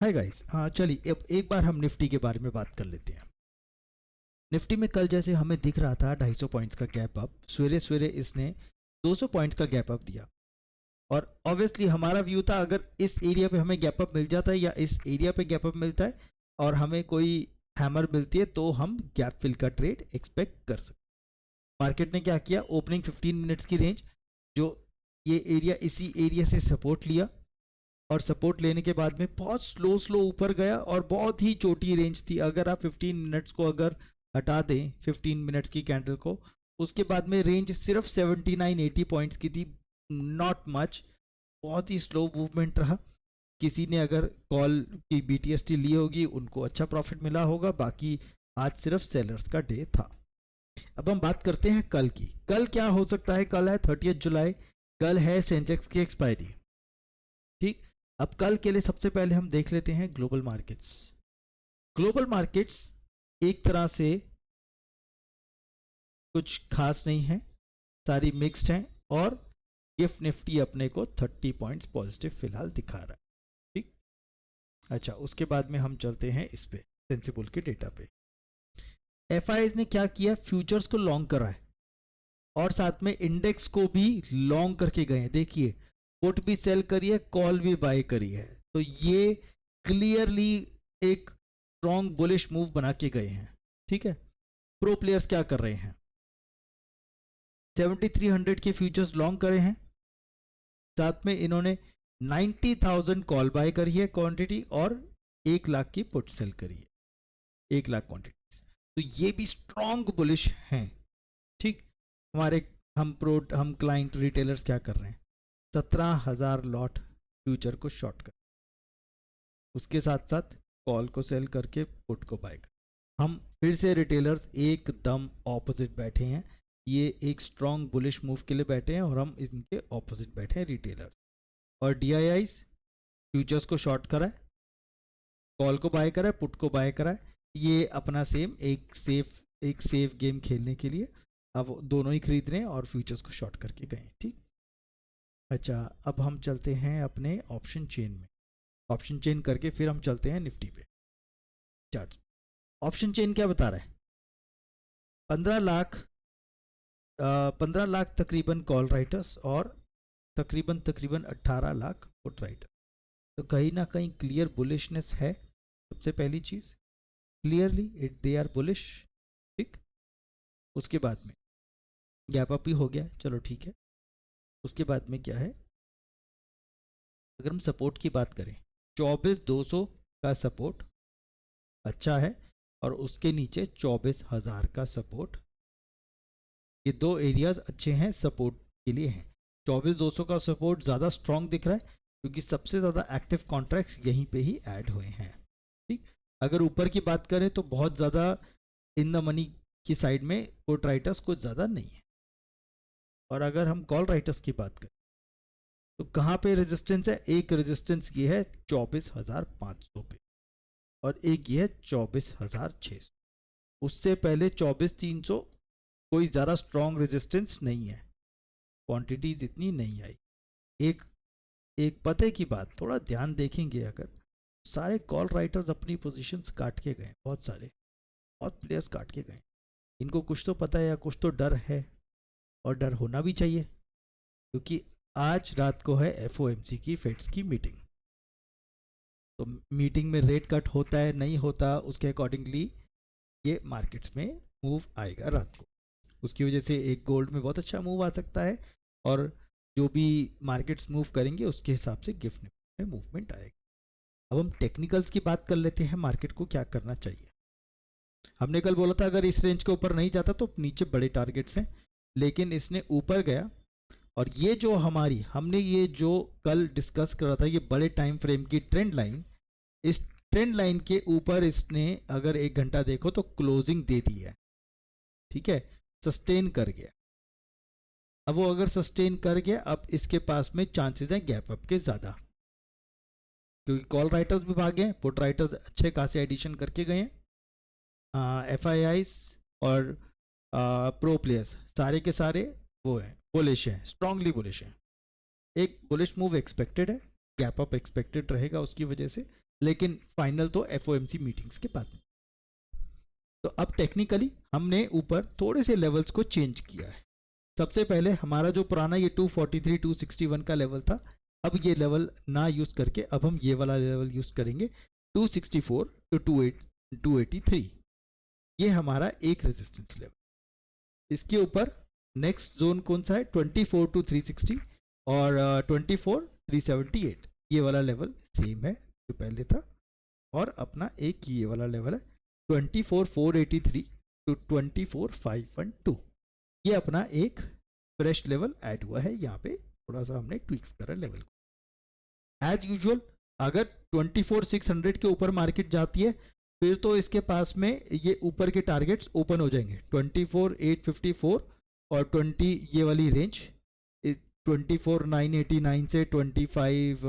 Hi guys, हाँ चलिए अब एक बार हम निफ्टी के बारे में बात कर लेते हैं। निफ्टी में कल जैसे हमें दिख रहा था 250 पॉइंट्स का गैप अप, सवेरे सवेरे इसने 200 पॉइंट्स का गैप अप दिया। और ऑब्वियसली हमारा व्यू था अगर इस एरिया पे हमें गैप अप मिल जाता है या इस एरिया पे गैप अप मिलता है और हमें कोई हैमर मिलती है तो हम गैप फिल का ट्रेड एक्सपेक्ट कर सकते। मार्केट ने क्या किया, ओपनिंग 15 मिनट्स की रेंज जो ये एरिया, इसी एरिया से सपोर्ट लिया और सपोर्ट लेने के बाद में बहुत स्लो स्लो ऊपर गया और बहुत ही छोटी रेंज थी। अगर आप 15 मिनट्स को अगर हटा दें, 15 मिनट्स की कैंडल को, उसके बाद में रेंज सिर्फ 79-80 पॉइंट्स की थी, नॉट मच, बहुत ही स्लो मूवमेंट रहा। किसी ने अगर कॉल की BTST ली होगी उनको अच्छा प्रॉफिट मिला होगा, बाकी आज सिर्फ सेलर्स का डे था। अब हम बात करते हैं कल की। कल क्या हो सकता है? कल है 30 जुलाई, कल है सेंसेक्स की एक्सपायरी। ठीक, अब कल के लिए सबसे पहले हम देख लेते हैं ग्लोबल मार्केट्स। ग्लोबल मार्केट्स एक तरह से कुछ खास नहीं है, सारी मिक्स्ड हैं और गिफ्ट निफ्टी अपने को 30 पॉइंट्स पॉजिटिव फिलहाल दिखा रहा है। ठीक, अच्छा उसके बाद में हम चलते हैं इस पे सेंसिबल के डेटा पे। FIs ने क्या किया, फ्यूचर्स को लॉन्ग करा है और साथ में इंडेक्स को भी लॉन्ग करके गए हैं। देखिए पुट भी सेल करी है, कॉल भी बाय करी है, तो ये क्लियरली एक स्ट्रॉन्ग बुलिश मूव बना के गए हैं। ठीक है, प्रो प्लेयर्स क्या कर रहे हैं, 7300 के फ्यूचर्स लॉन्ग करे हैं, साथ में इन्होंने 90,000 कॉल बाय करी है क्वांटिटी और 1 लाख की पुट सेल करी है, 1 लाख क्वांटिटी, तो ये भी स्ट्रॉन्ग बुलिश हैं। ठीक, हम क्लाइंट रिटेलर्स क्या कर रहे हैं, 17,000 लॉट फ्यूचर को शॉर्ट कर, उसके साथ साथ कॉल को सेल करके पुट को बाय कर। हम फिर से रिटेलर्स एकदम ऑपोजिट बैठे हैं, ये एक स्ट्रॉन्ग बुलिश मूव के लिए बैठे हैं और हम इनके ऑपोजिट बैठे हैं रिटेलर्स। और DIIs फ्यूचर्स को शॉर्ट करा है, कॉल को बाय करा है, पुट को बाय करा है, ये अपना सेम एक सेफ गेम खेलने के लिए अब दोनों ही खरीद रहे हैं और फ्यूचर्स को शॉर्ट करके गए। ठीक, अच्छा अब हम चलते हैं अपने ऑप्शन चेन में, ऑप्शन चेन करके फिर हम चलते हैं निफ्टी पे चार्ट्स। ऑप्शन चेन क्या बता रहा है, 15 लाख तकरीबन कॉल राइटर्स और तकरीबन 18 लाख पुट राइटर, तो कहीं ना कहीं क्लियर बुलिशनेस है। सबसे पहली चीज क्लियरली दे आर बुलिश। ठीक, उसके बाद में गैप अप ही हो गया, चलो ठीक है। उसके बाद में क्या है, अगर हम सपोर्ट की बात करें 24,200 का सपोर्ट अच्छा है और उसके नीचे 24,000 का सपोर्ट, ये दो एरियाज अच्छे हैं सपोर्ट के लिए हैं। 24,200 का सपोर्ट ज़्यादा स्ट्रॉन्ग दिख रहा है क्योंकि सबसे ज़्यादा एक्टिव कॉन्ट्रैक्ट्स यहीं पे ही ऐड हुए हैं। ठीक, अगर ऊपर की बात करें तो बहुत ज़्यादा इन द मनी की साइड में पुट राइटर्स कुछ ज़्यादा नहीं है। और अगर हम कॉल राइटर्स की बात करें तो कहाँ पे रेजिस्टेंस है, एक रेजिस्टेंस ये है 24,500 पे और एक ये है 24,600, उससे पहले 24,300 कोई ज़्यादा स्ट्रॉन्ग रेजिस्टेंस नहीं है, क्वांटिटीज इतनी नहीं आई। एक पते की बात, थोड़ा ध्यान देखेंगे, अगर सारे कॉल राइटर्स अपनी पोजीशंस काट के गए, बहुत प्लेयर्स काट के गए, इनको कुछ तो पता है या कुछ तो डर है, और डर होना भी चाहिए क्योंकि आज रात को है FOMC की फेड्स की मीटिंग। तो मीटिंग में रेट कट होता है नहीं होता, उसके अकॉर्डिंगली ये मार्केट्स में मूव आएगा रात को। उसकी वजह से एक गोल्ड में बहुत अच्छा मूव आ सकता है और जो भी मार्केट्स मूव करेंगे उसके हिसाब से गिफ्ट में मूवमेंट आएगा। अब हम टेक्निकल्स की बात कर लेते हैं, मार्केट को क्या करना चाहिए। हमने कल बोला था अगर इस रेंज के ऊपर नहीं जाता तो नीचे बड़े टारगेट्स हैं, लेकिन इसने ऊपर गया और ये जो हमने ये जो कल डिस्कस करा था, ये बड़े टाइम फ्रेम की ट्रेंड लाइन, इस ट्रेंड लाइन के ऊपर इसने अगर 1 घंटा देखो तो क्लोजिंग दे दी है। ठीक है, सस्टेन कर गया। अब वो अगर सस्टेन कर गया, अब इसके पास में चांसेस हैं गैप अप के ज़्यादा, क्योंकि कॉल राइटर्स भी भागे हैं, पुट राइटर्स अच्छे खासे एडिशन करके गए हैं, FIIs और प्रो प्लेयर्स सारे के सारे वो हैं, बुलिश हैं, स्ट्रांगली बुलिश हैं। एक बुलिश मूव एक्सपेक्टेड है, गैप अप एक्सपेक्टेड रहेगा उसकी वजह से, लेकिन फाइनल तो FOMC मीटिंग्स के बाद में। तो अब टेक्निकली हमने ऊपर थोड़े से लेवल्स को चेंज किया है। सबसे पहले हमारा जो पुराना ये 243 261 का लेवल था, अब ये लेवल ना यूज करके अब हम ये वाला लेवल यूज करेंगे 264 टू 283। ये हमारा एक रेजिस्टेंस लेवल। इसके ऊपर नेक्स्ट जोन कौन सा है, 24 टू 360 और 24 378। ये वाला लेवल सेम है जो पहले था। और अपना एक ये वाला लेवल है 24 483 टू 24 512। ये अपना एक फ्रेश लेवल ऐड हुआ है। यहाँ पे थोड़ा सा हमने ट्विक्स करा लेवल को। एज यूजुअल अगर 24 600 के ऊपर मार्केट जाती है फिर तो इसके पास में ये ऊपर के टारगेट्स ओपन हो जाएंगे 24 854 और 20 ये वाली रेंज 24 989 से 25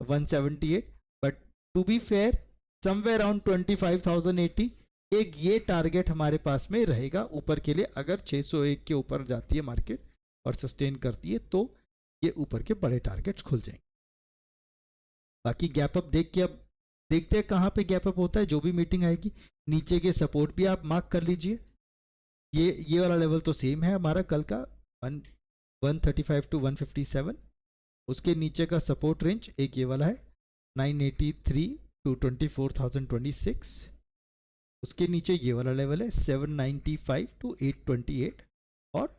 178। But to be fair somewhere around 25,080 एक ये टारगेट हमारे पास में रहेगा ऊपर के लिए। अगर 601 के ऊपर जाती है मार्केट और सस्टेन करती है तो ये ऊपर के बड़े टारगेट्स खुल जाएंगे। बाकी गैप अप देख के अब देखते हैं कहाँ पे गैप अप होता है। जो भी मीटिंग आएगी नीचे के सपोर्ट भी आप मार्क कर लीजिए। ये वाला लेवल तो सेम है हमारा कल का 135 टू 157। उसके नीचे का सपोर्ट रेंज एक ये वाला है 983 टू 24,026। उसके नीचे ये वाला लेवल है 795 टू 828। और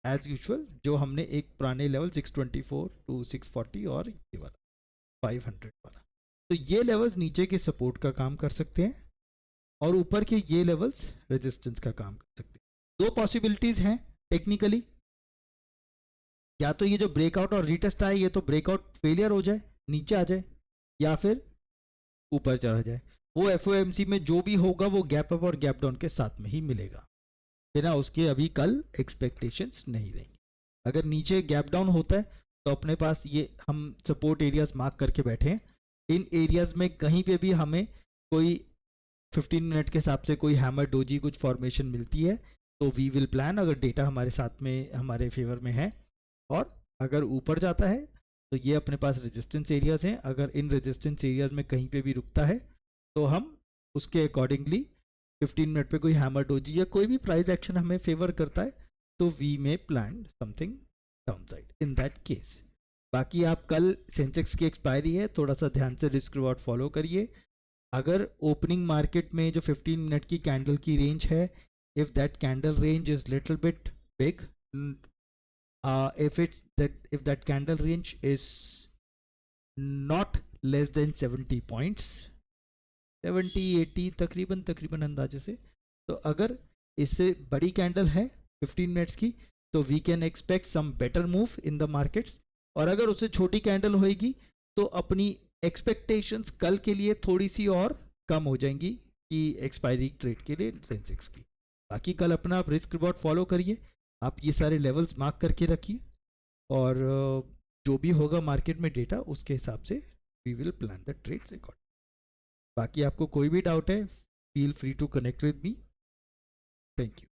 एज यूजुअल जो हमने एक पुराने लेवल 624 टू 640 और ये वाला 500 वाला, तो ये लेवल्स नीचे के सपोर्ट का काम कर सकते हैं और ऊपर के ये लेवल्स रेजिस्टेंस का काम कर सकते हैं। दो पॉसिबिलिटीज हैं टेक्निकली, या तो ये जो ब्रेकआउट और रीटेस्ट आए ये तो ब्रेकआउट फेलियर हो जाए नीचे आ जाए, या फिर ऊपर चढ़ा जाए। वो FOMC में जो भी होगा वो गैप अप और गैप डाउन के साथ में ही मिलेगा, बिना उसके अभी कल एक्सपेक्टेशंस नहीं रहेंगे। अगर नीचे गैप डाउन होता है तो अपने पास ये हम सपोर्ट एरियाज मार्क करके बैठे हैं। इन एरियाज में कहीं पे भी हमें कोई 15 मिनट के हिसाब से कोई हैमर डोजी कुछ फॉर्मेशन मिलती है तो वी विल प्लान, अगर डेटा हमारे साथ में हमारे फेवर में है। और अगर ऊपर जाता है तो ये अपने पास रेजिस्टेंस एरियाज हैं। अगर इन रेजिस्टेंस एरियाज में कहीं पे भी रुकता है तो हम उसके अकॉर्डिंगली 15 मिनट पे कोई हैमर डोजी या कोई भी प्राइस एक्शन हमें फेवर करता है तो we may plan something downside in that case. बाकी आप कल सेंसेक्स की एक्सपायरी है, थोड़ा सा ध्यान से रिस्क रिवॉर्ड फॉलो करिए। अगर ओपनिंग मार्केट में जो 15 मिनट की कैंडल की रेंज है, if that candle range is little bit big, if that candle range is not less than 70 points, 70-80 तकरीबन अंदाजे से, तो अगर इससे बड़ी कैंडल है 15 मिनट्स की तो we can expect some better move in the markets. और अगर उससे छोटी कैंडल होएगी तो अपनी एक्सपेक्टेशंस कल के लिए थोड़ी सी और कम हो जाएंगी कि एक्सपायरी ट्रेड के लिए सेंसेक्स की। बाकी कल अपना आप रिस्क रिवॉर्ड फॉलो करिए, आप ये सारे लेवल्स मार्क करके रखिए और जो भी होगा मार्केट में डेटा उसके हिसाब से we will plan the trades according. बाकी आपको कोई भी डाउट है feel free to connect with me. Thank you.